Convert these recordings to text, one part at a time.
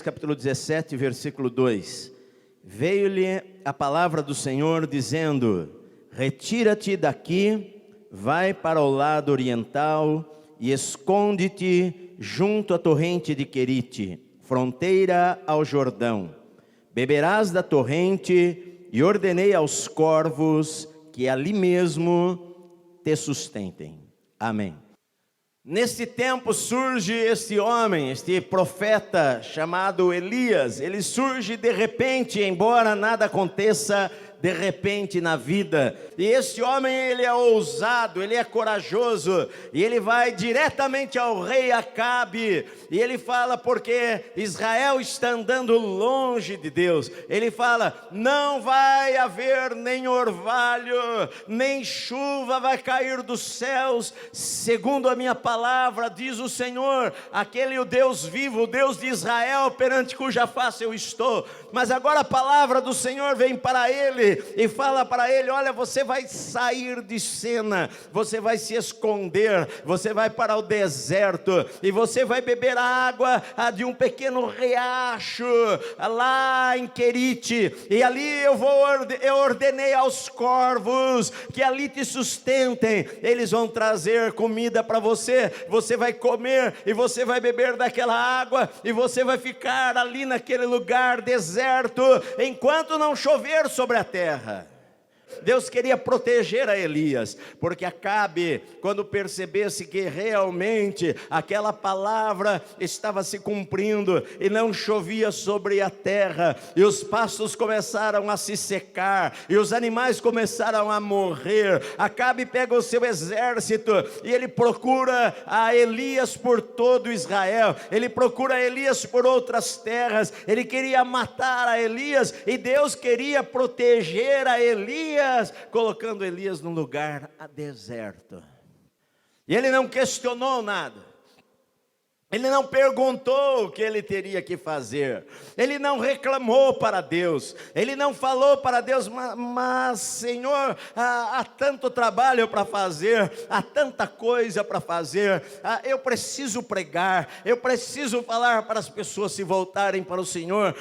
Capítulo 17, versículo 2. Veio-lhe a palavra do Senhor dizendo: retira-te daqui, vai para o lado oriental e esconde-te junto à torrente de Querite, fronteira ao Jordão. Beberás da torrente, e ordenei aos corvos que ali mesmo te sustentem. Amém. Nesse tempo surge este homem, este profeta chamado Elias. Ele surge de repente, embora nada aconteça de repente na vida. E este homem, ele é ousado, ele é corajoso, e ele vai diretamente ao rei Acabe, e ele fala, porque Israel está andando longe de Deus. Ele fala: não vai haver nem orvalho, nem chuva vai cair dos céus, segundo a minha palavra, diz o Senhor, aquele o Deus vivo, o Deus de Israel, perante cuja face eu estou. Mas agora a palavra do Senhor vem para ele, e fala para ele: olha, você vai sair de cena, você vai se esconder, você vai para o deserto, e você vai beber a água de um pequeno riacho, lá em Querite, e ali eu ordenei aos corvos que ali te sustentem. Eles vão trazer comida para você, você vai comer, e você vai beber daquela água, e você vai ficar ali naquele lugar deserto, enquanto não chover sobre a terra. Deus queria proteger a Elias, porque Acabe, quando percebesse que realmente aquela palavra estava se cumprindo, e não chovia sobre a terra, e os pastos começaram a se secar, e os animais começaram a morrer, Acabe pega o seu exército, e ele procura a Elias por todo Israel, ele procura Elias por outras terras, ele queria matar a Elias, e Deus queria proteger a Elias, colocando Elias num lugar deserto. E ele não questionou nada, ele não perguntou o que ele teria que fazer, ele não reclamou para Deus, ele não falou para Deus: mas Senhor, há tanto trabalho para fazer, há tanta coisa para fazer, eu preciso pregar, eu preciso falar para as pessoas se voltarem para o Senhor.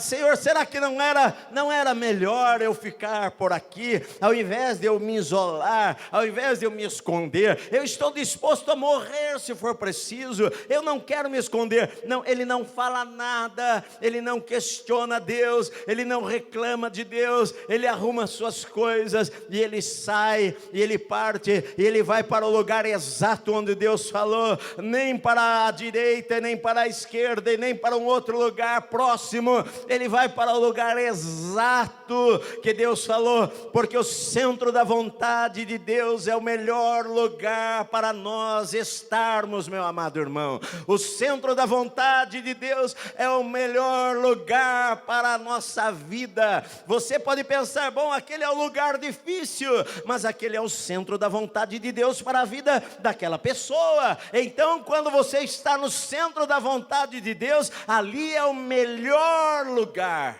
Senhor, será que não era melhor eu ficar por aqui, ao invés de eu me isolar, ao invés de eu me esconder? Eu estou disposto a morrer se for preciso, eu não quero me esconder. Não, ele não fala nada, ele não questiona Deus, ele não reclama de Deus, ele arruma suas coisas, e ele sai, e ele parte, e ele vai para o lugar exato onde Deus falou, nem para a direita, nem para a esquerda, e nem para um outro lugar próximo, ele vai para o lugar exato que Deus falou, porque o centro da vontade de Deus é o melhor lugar para nós estarmos, meu amado irmão. O centro da vontade de Deus é o melhor lugar para a nossa vida. Você pode pensar: bom, aquele é o lugar difícil, mas aquele é o centro da vontade de Deus para a vida daquela pessoa. Então, quando você está no centro da vontade de Deus, ali é o melhor lugar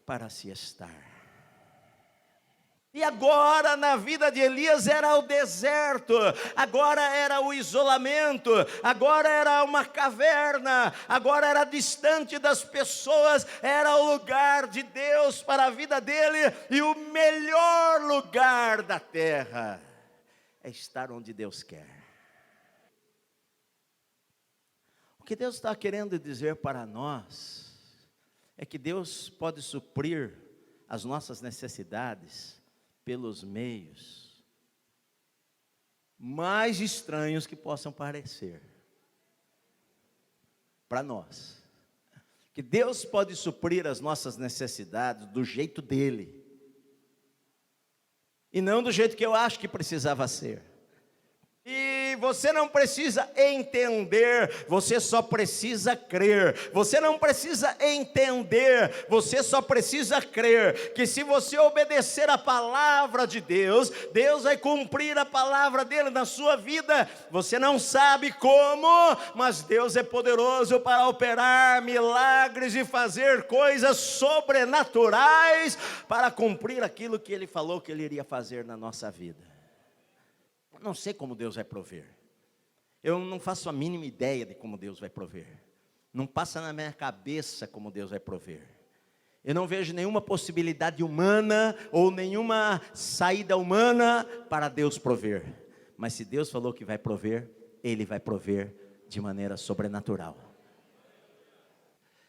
para se estar. E agora na vida de Elias era o deserto, agora era o isolamento, agora era uma caverna, agora era distante das pessoas, era o lugar de Deus para a vida dele, e o melhor lugar da terra é estar onde Deus quer. O que Deus está querendo dizer para nós é que Deus pode suprir as nossas necessidades pelos meios mais estranhos que possam parecer para nós. Que Deus pode suprir as nossas necessidades do jeito dele, e não do jeito que eu acho que precisava ser. E você não precisa entender, você só precisa crer. Você não precisa entender, você só precisa crer que se você obedecer a palavra de Deus, Deus vai cumprir a palavra dele na sua vida. Você não sabe como, mas Deus é poderoso para operar milagres e fazer coisas sobrenaturais para cumprir aquilo que ele falou que ele iria fazer na nossa vida. Não sei como Deus vai prover, eu não faço a mínima ideia de como Deus vai prover, Não passa na minha cabeça como Deus vai prover. Eu não vejo nenhuma possibilidade humana ou nenhuma saída humana para Deus prover. Mas se Deus falou que vai prover, Ele vai prover de maneira sobrenatural.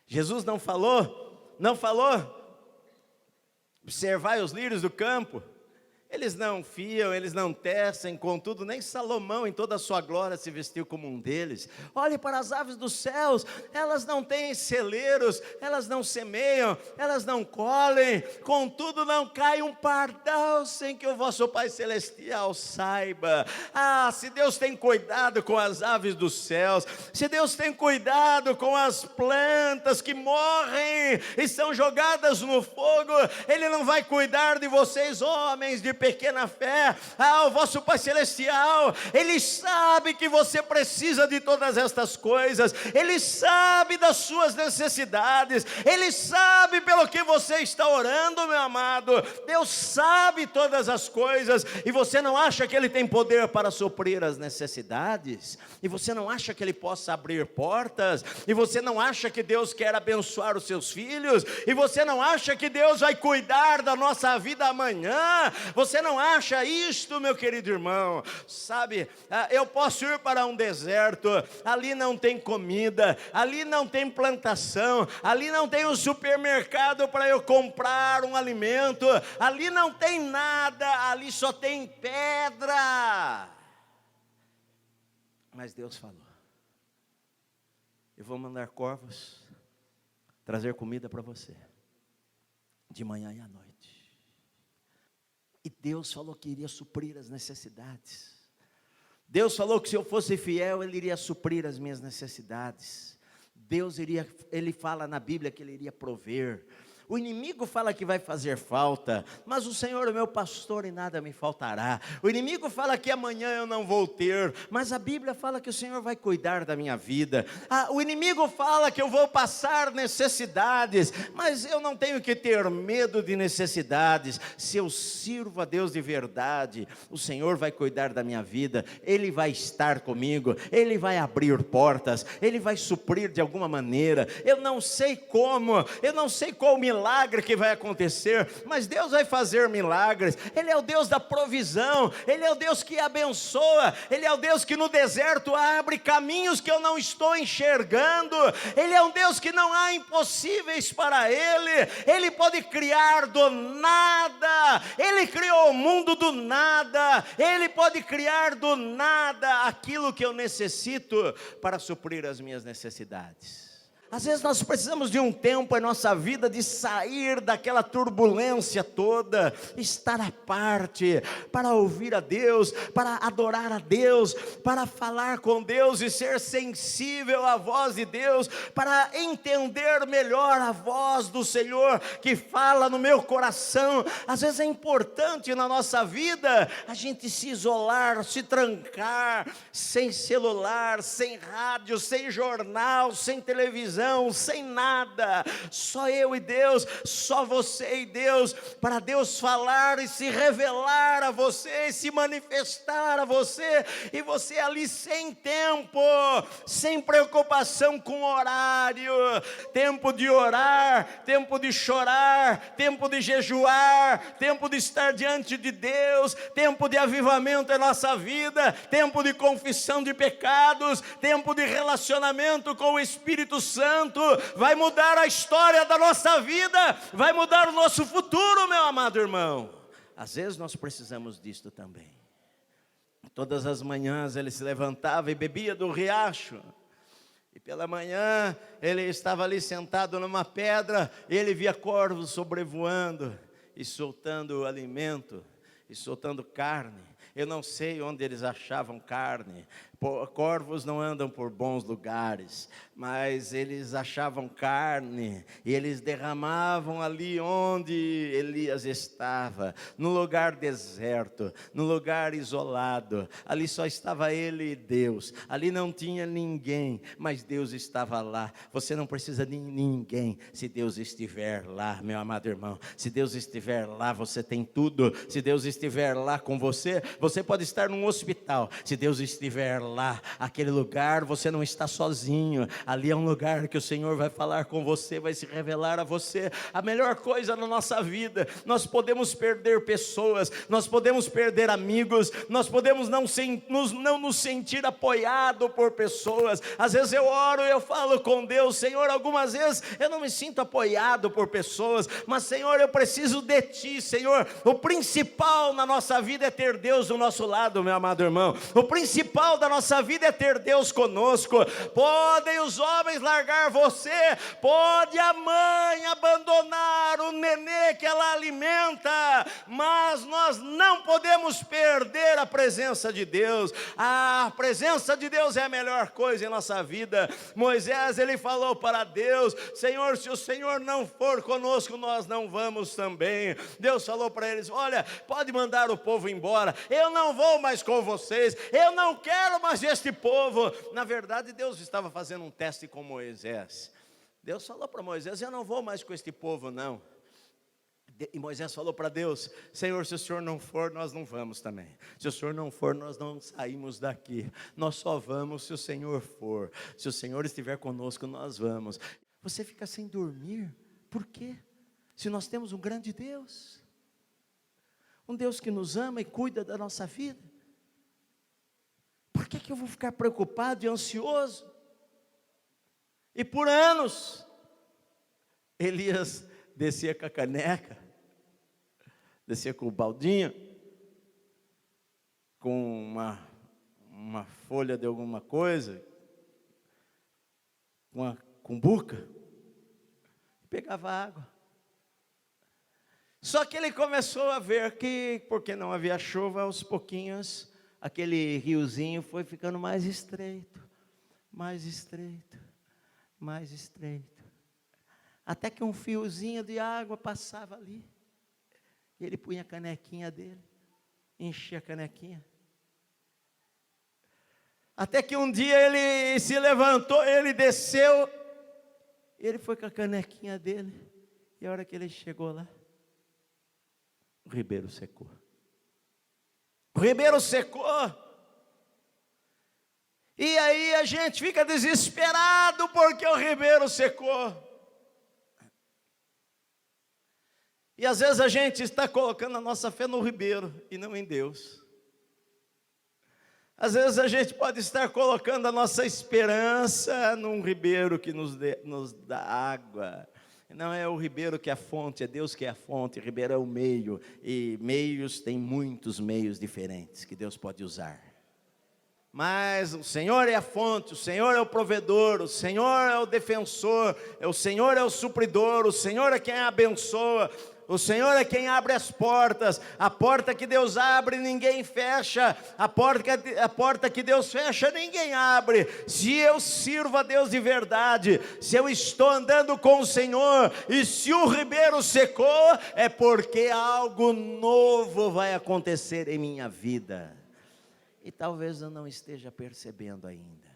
Jesus não falou, observai os lírios do campo. Eles não fiam, eles não tecem, contudo, nem Salomão em toda a sua glória se vestiu como um deles. Olhe para as aves dos céus, elas não têm celeiros, elas não semeiam, elas não colhem, contudo não cai um pardal sem que o vosso Pai Celestial saiba. Se Deus tem cuidado com as aves dos céus, se Deus tem cuidado com as plantas que morrem e são jogadas no fogo, Ele não vai cuidar de vocês, homens de pequena fé. O vosso Pai Celestial, Ele sabe que você precisa de todas estas coisas, Ele sabe das suas necessidades, Ele sabe pelo que você está orando, meu amado. Deus sabe todas as coisas, e você não acha que Ele tem poder para suprir as necessidades? E você não acha que Ele possa abrir portas? E você não acha que Deus quer abençoar os seus filhos? E você não acha que Deus vai cuidar da nossa vida amanhã? Você não acha isto, meu querido irmão? Sabe, eu posso ir para um deserto, ali não tem comida, ali não tem plantação, ali não tem um supermercado para eu comprar um alimento, ali não tem nada, ali só tem pedra. Mas Deus falou: eu vou mandar corvos trazer comida para você, de manhã e à noite. E Deus falou que iria suprir as necessidades. Deus falou que se eu fosse fiel, Ele iria suprir as minhas necessidades. Ele fala na Bíblia que Ele iria prover. O inimigo fala que vai fazer falta, mas o Senhor é meu pastor e nada me faltará. O inimigo fala que amanhã eu não vou ter, mas a Bíblia fala que o Senhor vai cuidar da minha vida. O inimigo fala que eu vou passar necessidades, mas eu não tenho que ter medo de necessidades. Se eu sirvo a Deus de verdade, o Senhor vai cuidar da minha vida, Ele vai estar comigo, Ele vai abrir portas, Ele vai suprir de alguma maneira. Eu não sei como, eu não sei qual milagre que vai acontecer, mas Deus vai fazer milagres. Ele é o Deus da provisão, Ele é o Deus que abençoa, Ele é o Deus que no deserto abre caminhos que eu não estou enxergando. Ele é um Deus que não há impossíveis para Ele. Ele pode criar do nada, Ele criou o mundo do nada, Ele pode criar do nada aquilo que eu necessito para suprir as minhas necessidades. Às vezes nós precisamos de um tempo em nossa vida de sair daquela turbulência toda, estar à parte, para ouvir a Deus, para adorar a Deus, para falar com Deus e ser sensível à voz de Deus, para entender melhor a voz do Senhor que fala no meu coração. Às vezes é importante na nossa vida a gente se isolar, se trancar, sem celular, sem rádio, sem jornal, sem televisão, sem nada, só eu e Deus, só você e Deus, para Deus falar e se revelar a você, e se manifestar a você, e você ali sem tempo, sem preocupação com horário, tempo de orar, tempo de chorar, tempo de jejuar, tempo de estar diante de Deus, tempo de avivamento em nossa vida, tempo de confissão de pecados, tempo de relacionamento com o Espírito Santo. Vai mudar a história da nossa vida, vai mudar o nosso futuro, meu amado irmão. Às vezes nós precisamos disto também. Todas as manhãs ele se levantava e bebia do riacho, e pela manhã ele estava ali sentado numa pedra, e ele via corvos sobrevoando e soltando alimento, e soltando carne. Eu não sei onde eles achavam carne. Corvos não andam por bons lugares, mas eles achavam carne, e eles derramavam ali onde Elias estava, no lugar deserto, no lugar isolado. Ali só estava ele e Deus, ali não tinha ninguém, mas Deus estava lá. Você não precisa de ninguém, se Deus estiver lá, meu amado irmão. Se Deus estiver lá, você tem tudo. Se Deus estiver lá com você, Você pode estar num hospital. Se Deus estiver lá, aquele lugar, você não está sozinho. Ali é um lugar que o Senhor vai falar com você, vai se revelar a você. A melhor coisa na nossa vida, nós podemos perder pessoas, nós podemos perder amigos, nós podemos não nos sentir apoiado por pessoas. Às vezes eu oro e eu falo com Deus: Senhor, algumas vezes eu não me sinto apoiado por pessoas, mas Senhor, eu preciso de Ti, Senhor. O principal na nossa vida é ter Deus do nosso lado, meu amado irmão. O principal da nossa vida é ter Deus conosco. Podem os homens largar você, pode a mãe abandonar o nenê que ela alimenta, mas nós não podemos perder a presença de Deus. A presença de Deus é a melhor coisa em nossa vida. Moisés, ele falou para Deus: Senhor, se o Senhor não for conosco, nós não vamos também. Deus falou para eles: olha, pode mandar o povo embora, eu não vou mais com vocês, eu não quero mais este povo. Na verdade, Deus estava fazendo um teste com Moisés. Deus falou para Moisés: eu não vou mais com este povo não. E Moisés falou para Deus: Senhor, se o Senhor não for, nós não vamos também. Se o Senhor não for, nós não saímos daqui. Nós só vamos se o Senhor for. Se o Senhor estiver conosco, nós vamos. Você fica sem dormir, por quê? Se nós temos um grande Deus, um Deus que nos ama e cuida da nossa vida, por que eu vou ficar preocupado e ansioso? E por anos, Elias descia com a caneca, descia com o baldinho, com uma folha de alguma coisa, com uma cumbuca, e pegava água. Só que ele começou a ver que, porque não havia chuva, aos pouquinhos, aquele riozinho foi ficando mais estreito, mais estreito, mais estreito. Até que um fiozinho de água passava ali. E ele punha a canequinha dele, enchia a canequinha. Até que um dia ele se levantou, ele desceu, ele foi com a canequinha dele. E a hora que ele chegou lá, o ribeiro secou. O ribeiro secou. E aí a gente fica desesperado porque o ribeiro secou. E às vezes a gente está colocando a nossa fé no ribeiro e não em Deus. Às vezes a gente pode estar colocando a nossa esperança num ribeiro que nos dá água. Não é o ribeiro que é a fonte, é Deus que é a fonte. O ribeiro é o meio, e meios, tem muitos meios diferentes que Deus pode usar. Mas o Senhor é a fonte, o Senhor é o provedor, o Senhor é o defensor, o Senhor é o supridor, o Senhor é quem abençoa, o Senhor é quem abre as portas. A porta que Deus abre, ninguém fecha. A porta que Deus fecha, ninguém abre. Se eu sirvo a Deus de verdade, se eu estou andando com o Senhor, e se o ribeiro secou, é porque algo novo vai acontecer em minha vida. E talvez eu não esteja percebendo ainda.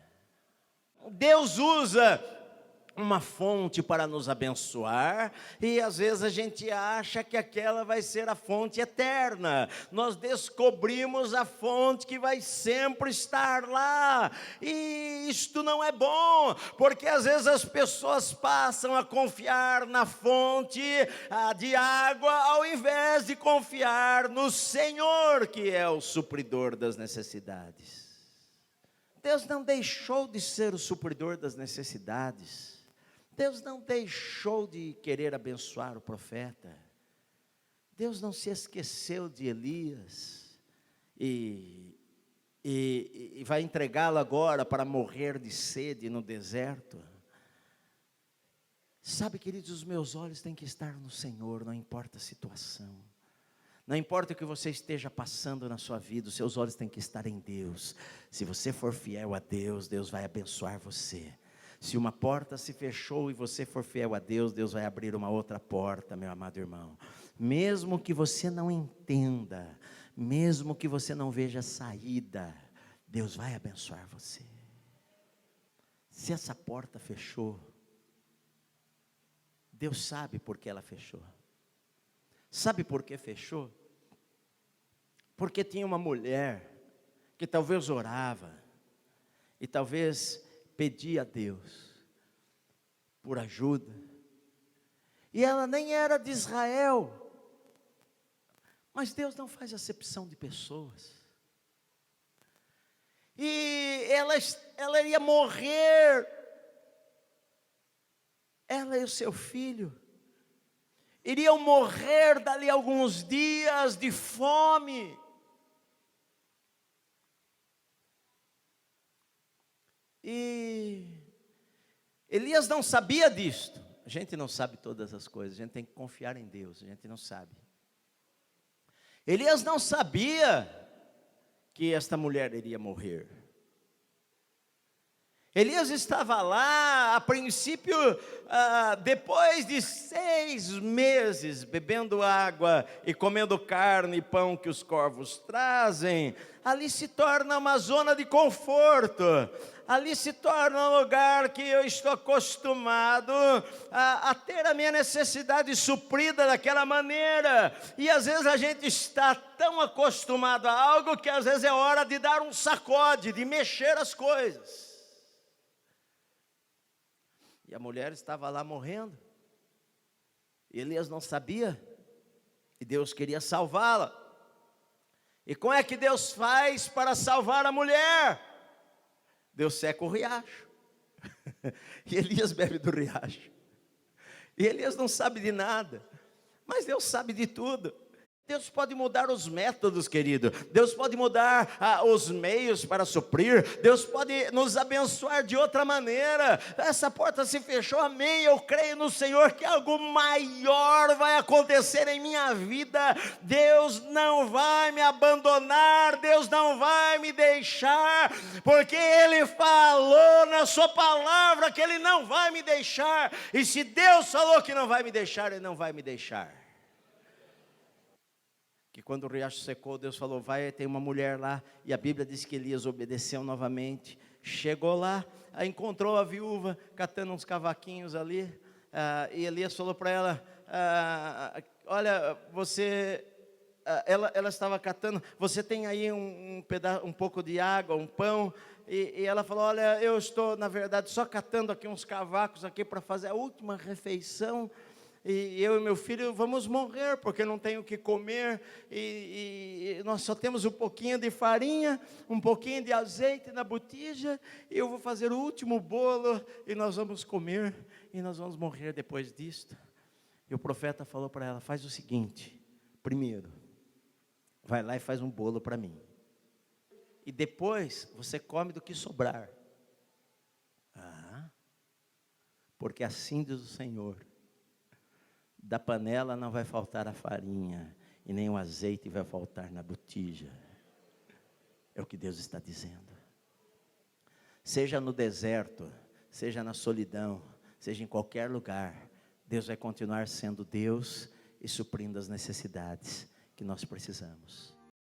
Deus usa uma fonte para nos abençoar, e às vezes a gente acha que aquela vai ser a fonte eterna. Nós descobrimos a fonte que vai sempre estar lá, e isto não é bom, porque às vezes as pessoas passam a confiar na fonte de água, ao invés de confiar no Senhor, que é o supridor das necessidades. Deus não deixou de ser o supridor das necessidades. Deus não deixou de querer abençoar o profeta. Deus não se esqueceu de Elias e vai entregá-lo agora para morrer de sede no deserto. Sabe, queridos, os meus olhos têm que estar no Senhor, não importa a situação. Não importa o que você esteja passando na sua vida, os seus olhos têm que estar em Deus. Se você for fiel a Deus, Deus vai abençoar você. Se uma porta se fechou e você for fiel a Deus, Deus vai abrir uma outra porta, meu amado irmão. Mesmo que você não entenda, mesmo que você não veja saída, Deus vai abençoar você. Se essa porta fechou, Deus sabe por que ela fechou. Sabe por que fechou? Porque tinha uma mulher que talvez orava e talvez pedia a Deus por ajuda. E ela nem era de Israel. Mas Deus não faz acepção de pessoas. E ela ia morrer. Ela e o seu filho iriam morrer dali a alguns dias de fome. E Elias não sabia disto. A gente não sabe todas as coisas, a gente tem que confiar em Deus, a gente não sabe. Elias não sabia que esta mulher iria morrer. Elias estava lá, a princípio, depois de 6 meses, bebendo água e comendo carne e pão que os corvos trazem, ali se torna uma zona de conforto, ali se torna um lugar que eu estou acostumado a ter a minha necessidade suprida daquela maneira, e às vezes a gente está tão acostumado a algo que às vezes é hora de dar um sacode, de mexer as coisas. E a mulher estava lá morrendo. Elias não sabia. E Deus queria salvá-la. E como é que Deus faz para salvar a mulher? Deus seca o riacho. E Elias bebe do riacho. E Elias não sabe de nada. Mas Deus sabe de tudo. Deus pode mudar os métodos, querido. Deus pode mudar os meios para suprir. Deus pode nos abençoar de outra maneira. Essa porta se fechou, amém. Eu creio no Senhor que algo maior vai acontecer em minha vida. Deus não vai me abandonar. Deus não vai me deixar. Porque Ele falou na sua palavra que Ele não vai me deixar. E se Deus falou que não vai me deixar, Ele não vai me deixar. Que quando o riacho secou, Deus falou, vai, tem uma mulher lá, e a Bíblia diz que Elias obedeceu novamente, chegou lá, encontrou a viúva, catando uns cavaquinhos ali, e Elias falou para ela, olha, você, ela estava catando, você tem aí um pouco de água, um pão, e ela falou, olha, eu estou, na verdade, só catando aqui uns cavacos aqui para fazer a última refeição, e eu e meu filho vamos morrer, porque não tenho o que comer, e nós só temos um pouquinho de farinha, um pouquinho de azeite na botija, e eu vou fazer o último bolo, e nós vamos comer, e nós vamos morrer depois disto. E o profeta falou para ela, faz o seguinte, primeiro, vai lá e faz um bolo para mim, e depois você come do que sobrar. Porque assim diz o Senhor, da panela não vai faltar a farinha, e nem o azeite vai faltar na botija. É o que Deus está dizendo. Seja no deserto, seja na solidão, seja em qualquer lugar, Deus vai continuar sendo Deus e suprindo as necessidades que nós precisamos.